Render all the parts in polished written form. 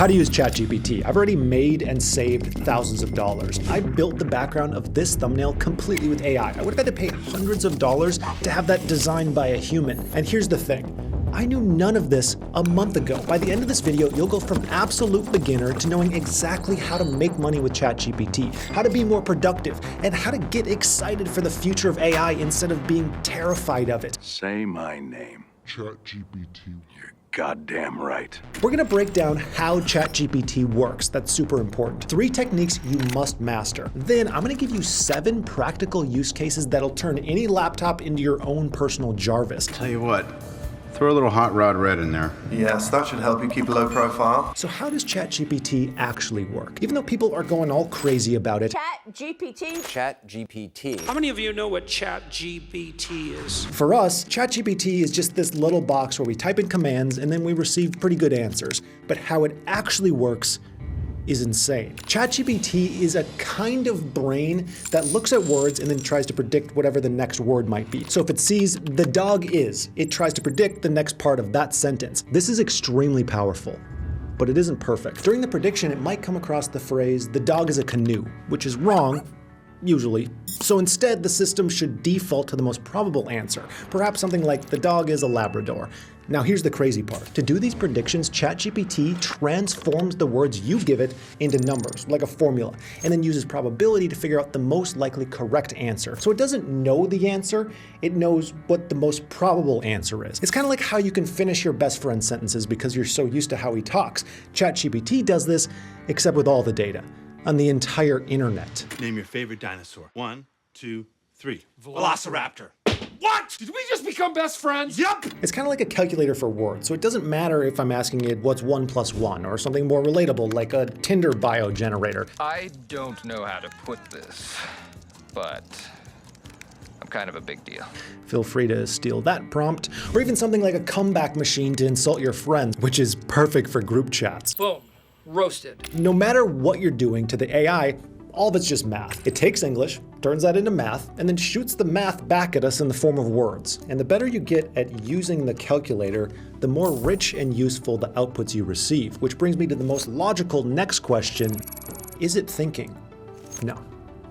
How to use ChatGPT. I've already made and saved thousands of dollars. I built the background of this thumbnail completely with AI. I would have had to pay hundreds of dollars to have that designed by a human. And here's the thing. I knew none of this a month ago. By the end of this video, you'll go from absolute beginner to knowing exactly how to make money with ChatGPT, how to be more productive, and how to get excited for the future of AI instead of being terrified of it. Say my name. ChatGPT. You're goddamn right. We're gonna break down how ChatGPT works. That's super important. 3 techniques you must master. Then I'm gonna give you 7 practical use cases that'll turn any laptop into your own personal Jarvis. Tell you what, throw a little hot rod red in there. Yes, that should help you keep a low profile. So how does ChatGPT actually work? Even though people are going all crazy about it, ChatGPT. How many of you know what ChatGPT is? for us, ChatGPT is just this little box where we type in commands and then we receive pretty good answers. But how it actually works is insane. ChatGPT is a kind of brain that looks at words and then tries to predict whatever the next word might be. So if it sees "the dog is," it tries to predict the next part of that sentence. This is extremely powerful, but it isn't perfect. During the prediction, it might come across the phrase "the dog is a canoe," which is wrong, usually. So instead, the system should default to the most probable answer, perhaps something like "the dog is a Labrador." Now here's the crazy part. To do these predictions, ChatGPT transforms the words you give it into numbers, like a formula, and then uses probability to figure out the most likely correct answer. So it doesn't know the answer, it knows what the most probable answer is. It's kind of like how you can finish your best friend's sentences because you're so used to how he talks. ChatGPT does this, except with all the data on the entire internet. Name your favorite dinosaur. 1, 2, 3. Velociraptor. What? Did we just become best friends? Yep. It's kind of like a calculator for words, so it doesn't matter if I'm asking it what's 1 + 1 or something more relatable like a Tinder bio generator. I don't know how to put this, but I'm kind of a big deal. Feel free to steal that prompt, or even something like a comeback machine to insult your friends, which is perfect for group chats. Boom. Roasted. No matter what you're doing to the AI, all of it's just math. It takes English, turns that into math, and then shoots the math back at us in the form of words. And the better you get at using the calculator, the more rich and useful the outputs you receive. Which brings me to the most logical next question. Is it thinking? No.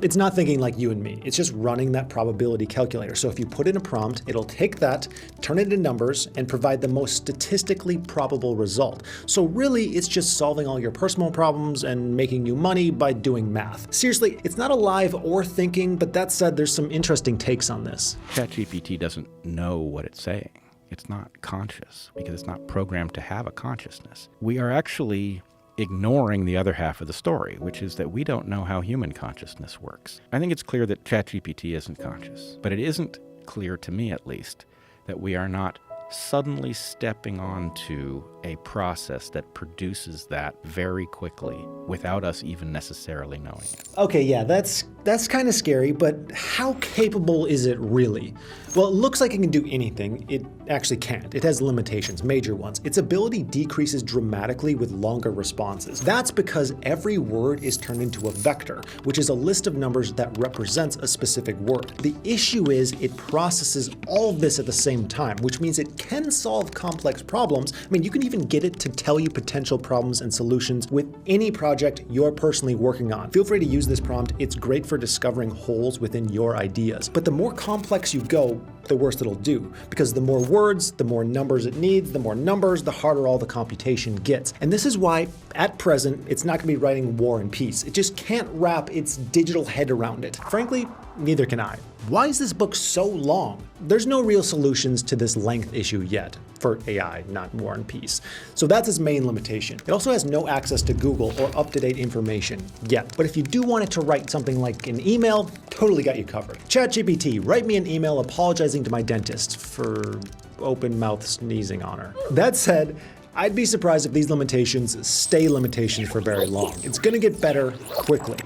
It's not thinking like you and me. It's just running that probability calculator. So if you put in a prompt, it'll take that, turn it into numbers, and provide the most statistically probable result. So really, it's just solving all your personal problems and making you money by doing math. Seriously, it's not alive or thinking, but that said, there's some interesting takes on this. ChatGPT doesn't know what it's saying. It's not conscious because it's not programmed to have a consciousness. We are actually ignoring the other half of the story, which is that we don't know how human consciousness works. I think it's clear that ChatGPT isn't conscious, but it isn't clear, to me at least, that we are not suddenly stepping onto a process that produces that very quickly without us even necessarily knowing it. Okay, yeah, that's kind of scary, but how capable is it really? Well, it looks like it can do anything. It actually can't. It has limitations, major ones. Its ability decreases dramatically with longer responses. That's because every word is turned into a vector, which is a list of numbers that represents a specific word. The issue is it processes all of this at the same time, which means it can solve complex problems. I mean, you can even get it to tell you potential problems and solutions with any project you're personally working on. Feel free to use this prompt. It's great for discovering holes within your ideas. But the more complex you go, the worse it'll do. Because the more words, the more numbers it needs, the more numbers, the harder all the computation gets. And this is why, at present, it's not gonna be writing War and Peace. It just can't wrap its digital head around it. Frankly, neither can I. Why is this book so long? There's no real solutions to this length issue yet, for AI, not War and Peace. So that's its main limitation. It also has no access to Google or up-to-date information yet. But if you do want it to write something like an email, totally got you covered. ChatGPT, write me an email apologizing to my dentist for open mouth sneezing on her. That said, I'd be surprised if these limitations stay limitations for very long. It's gonna get better quickly.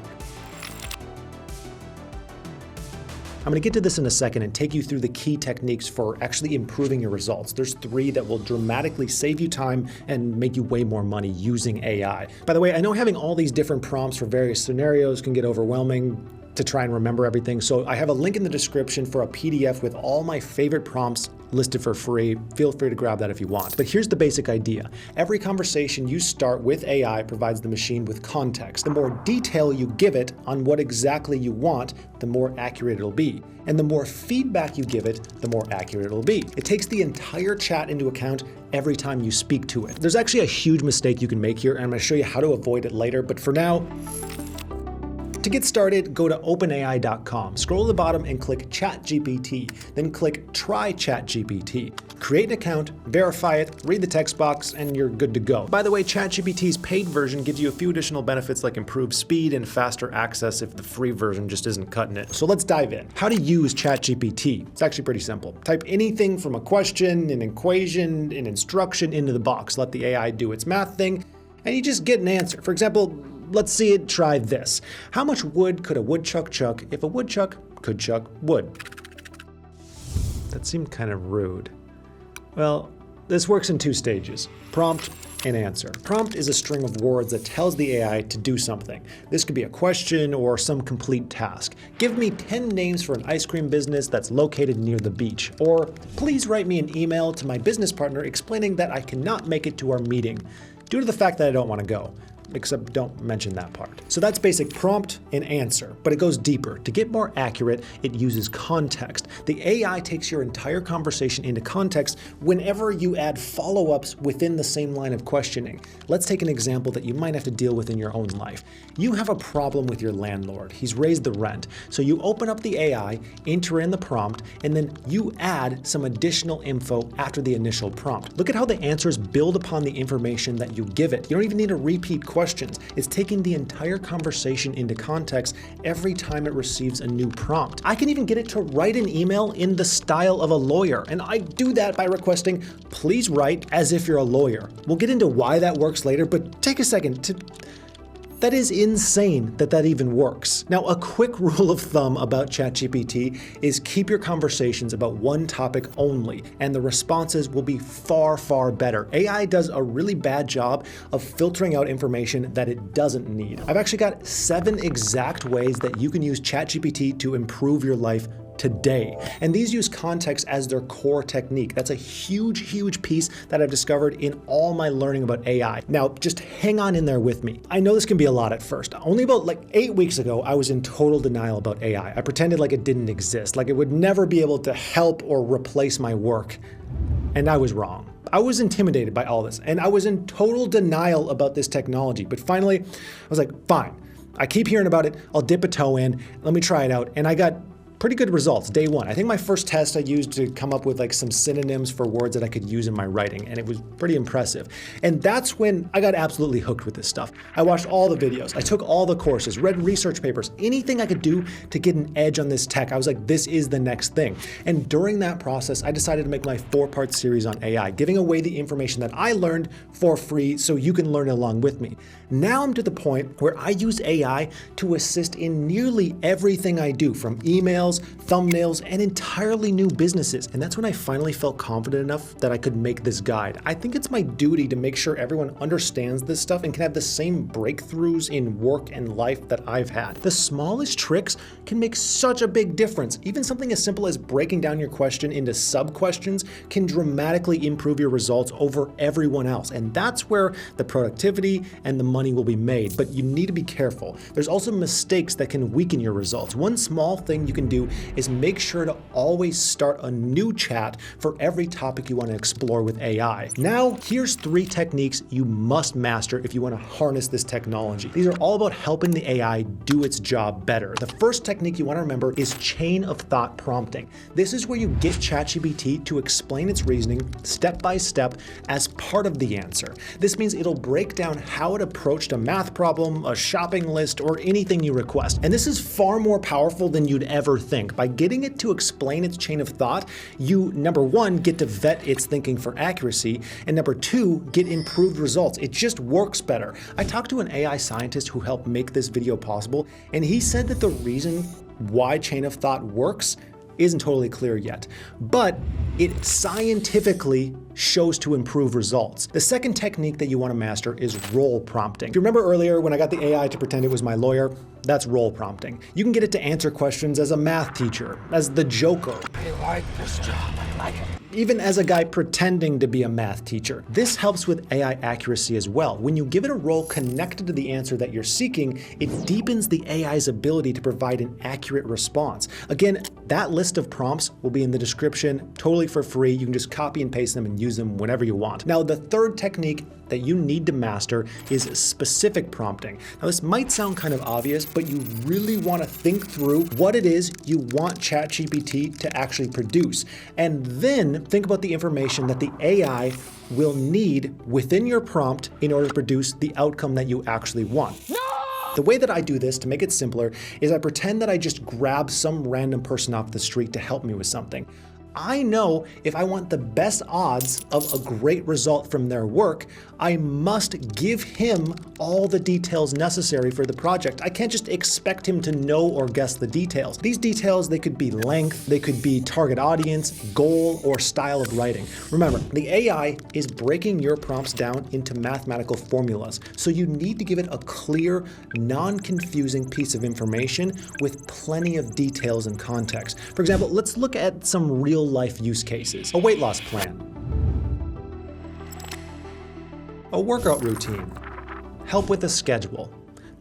I'm gonna get to this in a second and take you through the key techniques for actually improving your results. There's 3 that will dramatically save you time and make you way more money using AI. By the way, I know having all these different prompts for various scenarios can get overwhelming. to try and remember everything. So I have a link in the description for a PDF with all my favorite prompts listed for free. Feel free to grab that if you want. But here's the basic idea. Every conversation you start with AI provides the machine with context. The more detail you give it on what exactly you want, the more accurate it'll be. And the more feedback you give it, the more accurate it'll be. It takes the entire chat into account every time you speak to it. There's actually a huge mistake you can make here, and I'm gonna show you how to avoid it later, but for now, to get started, go to openai.com, scroll to the bottom and click ChatGPT, then click Try ChatGPT. Create an account, verify it, read the text box, and you're good to go. By the way, ChatGPT's paid version gives you a few additional benefits like improved speed and faster access if the free version just isn't cutting it. So let's dive in. How to use ChatGPT. It's actually pretty simple. Type anything from a question, an equation, an instruction into the box. Let the AI do its math thing, and you just get an answer. For example, let's see it try this. How much wood could a woodchuck chuck if a woodchuck could chuck wood? That seemed kind of rude. Well, this works in two stages: prompt and answer. Prompt is a string of words that tells the AI to do something. This could be a question or some complete task. Give me 10 names for an ice cream business that's located near the beach. Or please write me an email to my business partner explaining that I cannot make it to our meeting due to the fact that I don't want to go. Except don't mention that part. So that's basic prompt and answer, but it goes deeper. To get more accurate, it uses context. The AI takes your entire conversation into context whenever you add follow-ups within the same line of questioning. Let's take an example that you might have to deal with in your own life. You have a problem with your landlord. He's raised the rent. So you open up the AI, enter in the prompt, and then you add some additional info after the initial prompt. Look at how the answers build upon the information that you give it. You don't even need to repeat questions. It's taking the entire conversation into context every time it receives a new prompt. I can even get it to write an email in the style of a lawyer, and I do that by requesting, please write as if you're a lawyer. We'll get into why that works later, but take a second to... That is insane that that even works. Now, a quick rule of thumb about ChatGPT is keep your conversations about one topic only, and the responses will be far, far better. AI does a really bad job of filtering out information that it doesn't need. I've actually got 7 exact ways that you can use ChatGPT to improve your life today. And these use context as their core technique. That's a huge, huge piece that I've discovered in all my learning about AI. Now, just hang on in there with me. I know this can be a lot at first. Only about like 8 weeks ago, I was in total denial about AI. I pretended like it didn't exist, like it would never be able to help or replace my work. And I was wrong. I was intimidated by all this, and I was in total denial about this technology. But finally, I was like, fine. I keep hearing about it. I'll dip a toe in. Let me try it out. And I got pretty good results day one. I think my first test I used to come up with like some synonyms for words that I could use in my writing, and it was pretty impressive. And that's when I got absolutely hooked with this stuff. I watched all the videos, I took all the courses, read research papers, anything I could do to get an edge on this tech. I was like, this is the next thing. And during that process, I decided to make my 4-part series on AI, giving away the information that I learned for free so you can learn along with me. Now I'm to the point where I use AI to assist in nearly everything I do, from emails, thumbnails, and entirely new businesses. And that's when I finally felt confident enough that I could make this guide. I think it's my duty to make sure everyone understands this stuff and can have the same breakthroughs in work and life that I've had. The smallest tricks can make such a big difference. Even something as simple as breaking down your question into sub-questions can dramatically improve your results over everyone else. And that's where the productivity and the money will be made. But you need to be careful. There's also mistakes that can weaken your results. One small thing you can do is make sure to always start a new chat for every topic you want to explore with AI. Now, here's 3 techniques you must master if you want to harness this technology. These are all about helping the AI do its job better. The first technique you want to remember is chain of thought prompting. This is where you get ChatGPT to explain its reasoning step by step as part of the answer. This means it'll break down how it approached a math problem, a shopping list, or anything you request. And this is far more powerful than you'd ever think. By getting it to explain its chain of thought, you, number 1, get to vet its thinking for accuracy, and number 2, get improved results. It just works better. I talked to an AI scientist who helped make this video possible, and he said that the reason why chain of thought works isn't totally clear yet, but it scientifically shows to improve results. The second technique that you want to master is role prompting. If you remember earlier when I got the AI to pretend it was my lawyer, that's role prompting. You can get it to answer questions as a math teacher, as the Joker. I like this job. I like it. Even as a guy pretending to be a math teacher. This helps with AI accuracy as well. When you give it a role connected to the answer that you're seeking, it deepens the AI's ability to provide an accurate response. Again, that list of prompts will be in the description, totally for free. You can just copy and paste them and use them whenever you want. Now, the third technique that you need to master is specific prompting. Now, this might sound kind of obvious, but you really want to think through what it is you want ChatGPT to actually produce, and then think about the information that the AI will need within your prompt in order to produce the outcome that you actually want. The way that I do this, to make it simpler, is I pretend that I just grab some random person off the street to help me with something. I know if I want the best odds of a great result from their work, I must give him all the details necessary for the project. I can't just expect him to know or guess the details. These details, they could be length, they could be target audience, goal, or style of writing. Remember, the AI is breaking your prompts down into mathematical formulas, so you need to give it a clear, non-confusing piece of information with plenty of details and context. For example, let's look at some real-life use cases. A weight loss plan, a workout routine, help with a schedule.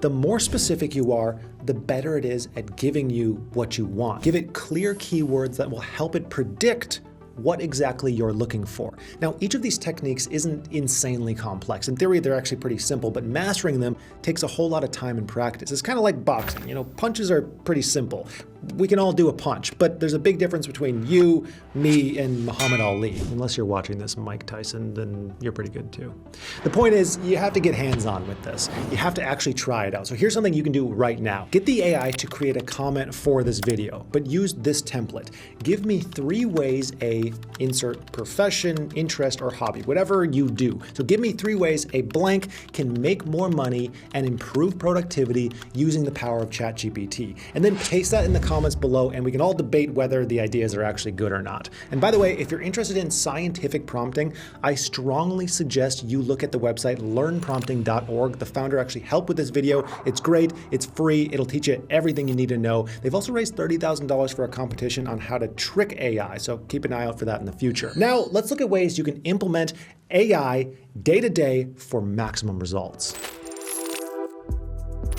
The more specific you are, the better it is at giving you what you want. Give it clear keywords that will help it predict what exactly you're looking for. Now, each of these techniques isn't insanely complex. In theory, they're actually pretty simple, but mastering them takes a whole lot of time and practice. It's kind of like boxing. Punches are pretty simple. We can all do a punch, but there's a big difference between you, me, and Muhammad Ali. Unless you're watching this Mike Tyson, then you're pretty good too. The point is, you have to get hands-on with this. You have to actually try it out. So here's something you can do right now. Get the AI to create a comment for this video, but use this template. Give me 3 ways insert profession, interest, or hobby, whatever you do. So give me 3 ways a blank can make more money and improve productivity using the power of ChatGPT. And then paste that in the comments below, and we can all debate whether the ideas are actually good or not. And by the way, if you're interested in scientific prompting, I strongly suggest you look at the website learnprompting.org. The founder actually helped with this video. It's great, it's free, it'll teach you everything you need to know. They've also raised $30,000 for a competition on how to trick AI, so keep an eye out for that in the future. Now, let's look at ways you can implement AI day to day for maximum results.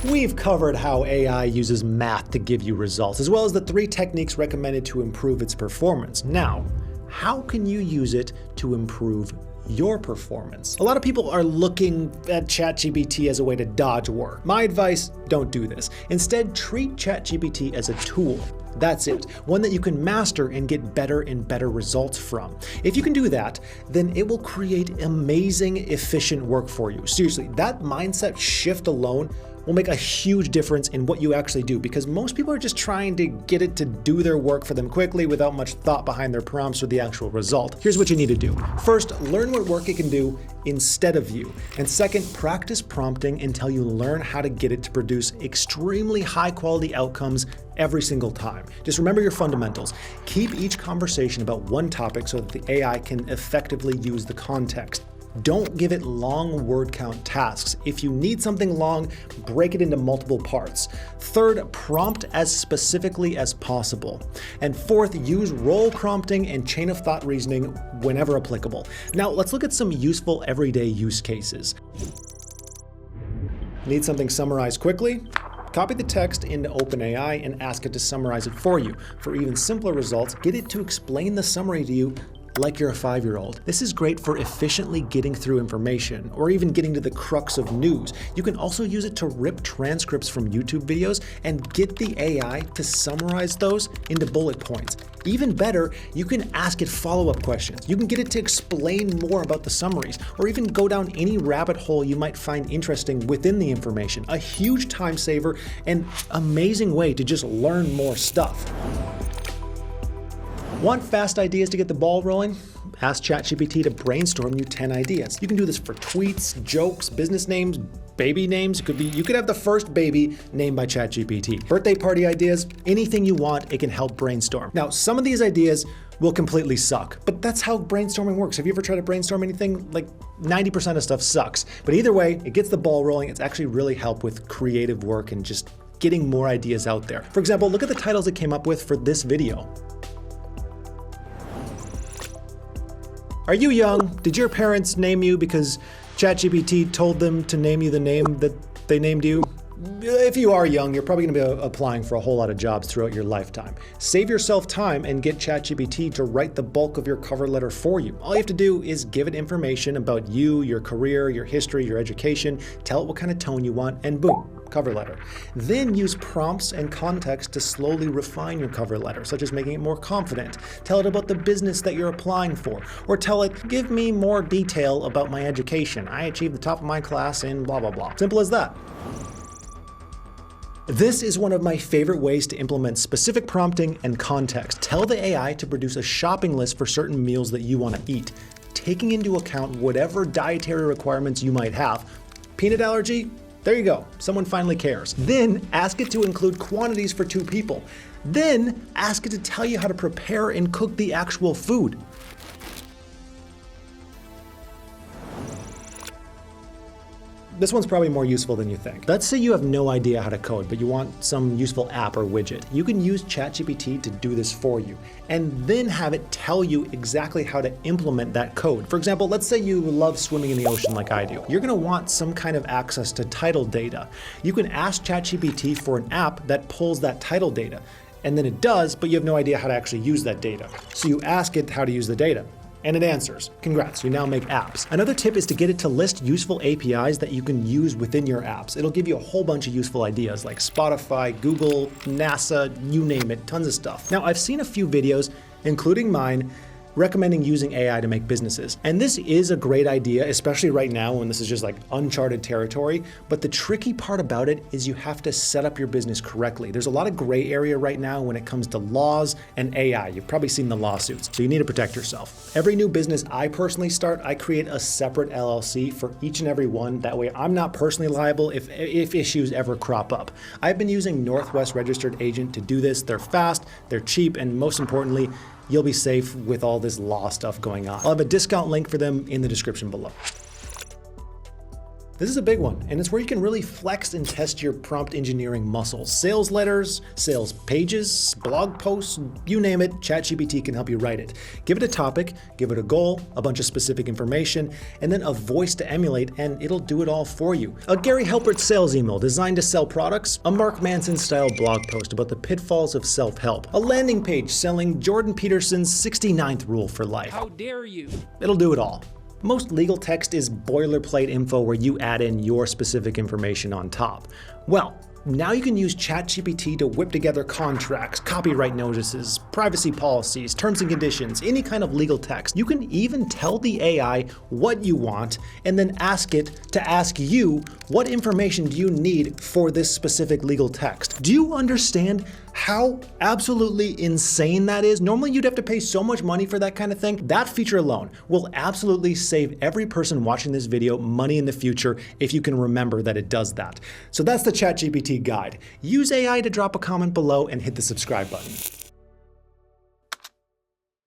We've covered how AI uses math to give you results, as well as the 3 techniques recommended to improve its performance. Now, how can you use it to improve your performance? A lot of people are looking at ChatGPT as a way to dodge work. My advice, don't do this. Instead, treat ChatGPT as a tool. That's it. One that you can master and get better and better results from. If you can do that, then it will create amazing, efficient work for you. Seriously, that mindset shift alone will make a huge difference in what you actually do, because most people are just trying to get it to do their work for them quickly without much thought behind their prompts or the actual result. Here's what you need to do. First, learn what work it can do instead of you. And second, practice prompting until you learn how to get it to produce extremely high quality outcomes every single time. Just remember your fundamentals. Keep each conversation about one topic so that the AI can effectively use the context. Don't give it long word count tasks. If you need something long, break it into multiple parts. Third, prompt as specifically as possible. And fourth, use role prompting and chain of thought reasoning whenever applicable. Now, let's look at some useful everyday use cases. Need something summarized quickly? Copy the text into OpenAI and ask it to summarize it for you. For even simpler results, get it to explain the summary to you like you're a 5-year-old. This is great for efficiently getting through information or even getting to the crux of news. You can also use it to rip transcripts from YouTube videos and get the AI to summarize those into bullet points. Even better, you can ask it follow-up questions. You can get it to explain more about the summaries or even go down any rabbit hole you might find interesting within the information. A huge time saver and amazing way to just learn more stuff. Want fast ideas to get the ball rolling? Ask ChatGPT to brainstorm you 10 ideas. You can do this for tweets, jokes, business names, baby names. You could have the first baby named by ChatGPT. Birthday party ideas, anything you want, it can help brainstorm. Now, some of these ideas will completely suck, but that's how brainstorming works. Have you ever tried to brainstorm anything? Like 90% of stuff sucks. But either way, it gets the ball rolling. It's actually really helped with creative work and just getting more ideas out there. For example, look at the titles it came up with for this video. Are you young? Did your parents name you because ChatGPT told them to name you the name that they named you? If you are young, you're probably going to be applying for a whole lot of jobs throughout your lifetime. Save yourself time and get ChatGPT to write the bulk of your cover letter for you. All you have to do is give it information about you, your career, your history, your education, tell it what kind of tone you want, and boom, cover letter. Then use prompts and context to slowly refine your cover letter, such as making it more confident. Tell it about the business that you're applying for, or tell it, give me more detail about my education. I achieved the top of my class in blah, blah, blah. Simple as that. This is one of my favorite ways to implement specific prompting and context. Tell the AI to produce a shopping list for certain meals that you want to eat, taking into account whatever dietary requirements you might have. Peanut allergy? There you go. Someone finally cares. Then ask it to include quantities for 2 people. Then ask it to tell you how to prepare and cook the actual food. This one's probably more useful than you think. Let's say you have no idea how to code, but you want some useful app or widget. You can use ChatGPT to do this for you, and then have it tell you exactly how to implement that code. For example, let's say you love swimming in the ocean like I do. You're gonna want some kind of access to title data. You can ask ChatGPT for an app that pulls that title data, and then it does, but you have no idea how to actually use that data. So you ask it how to use the data, and it answers. Congrats, you now make apps. Another tip is to get it to list useful APIs that you can use within your apps. It'll give you a whole bunch of useful ideas like Spotify, Google, NASA, you name it, tons of stuff. Now, I've seen a few videos, including mine, recommending using AI to make businesses. And this is a great idea, especially right now when this is just like uncharted territory. But the tricky part about it is you have to set up your business correctly. There's a lot of gray area right now when it comes to laws and AI. You've probably seen the lawsuits, so you need to protect yourself. Every new business I personally start, I create a separate LLC for each and every one. That way I'm not personally liable if issues ever crop up. I've been using Northwest Registered Agent to do this. They're fast, they're cheap, and most importantly, you'll be safe with all this law stuff going on. I'll have a discount link for them in the description below. This is a big one, and it's where you can really flex and test your prompt engineering muscles. Sales letters, sales pages, blog posts, you name it, ChatGPT can help you write it. Give it a topic, give it a goal, a bunch of specific information, and then a voice to emulate, and it'll do it all for you. A Gary Halbert sales email designed to sell products, a Mark Manson-style blog post about the pitfalls of self-help, a landing page selling Jordan Peterson's 69th rule for life. How dare you? It'll do it all. Most legal text is boilerplate info where you add in your specific information on top. Well, now you can use ChatGPT to whip together contracts, copyright notices, privacy policies, terms and conditions, any kind of legal text. You can even tell the AI what you want and then ask it to ask you, what information do you need for this specific legal text? Do you understand how absolutely insane that is? Normally you'd have to pay so much money for that kind of thing. That feature alone will absolutely save every person watching this video money in the future if you can remember that it does that. So that's the ChatGPT guide. Use AI to drop a comment below and hit the subscribe button.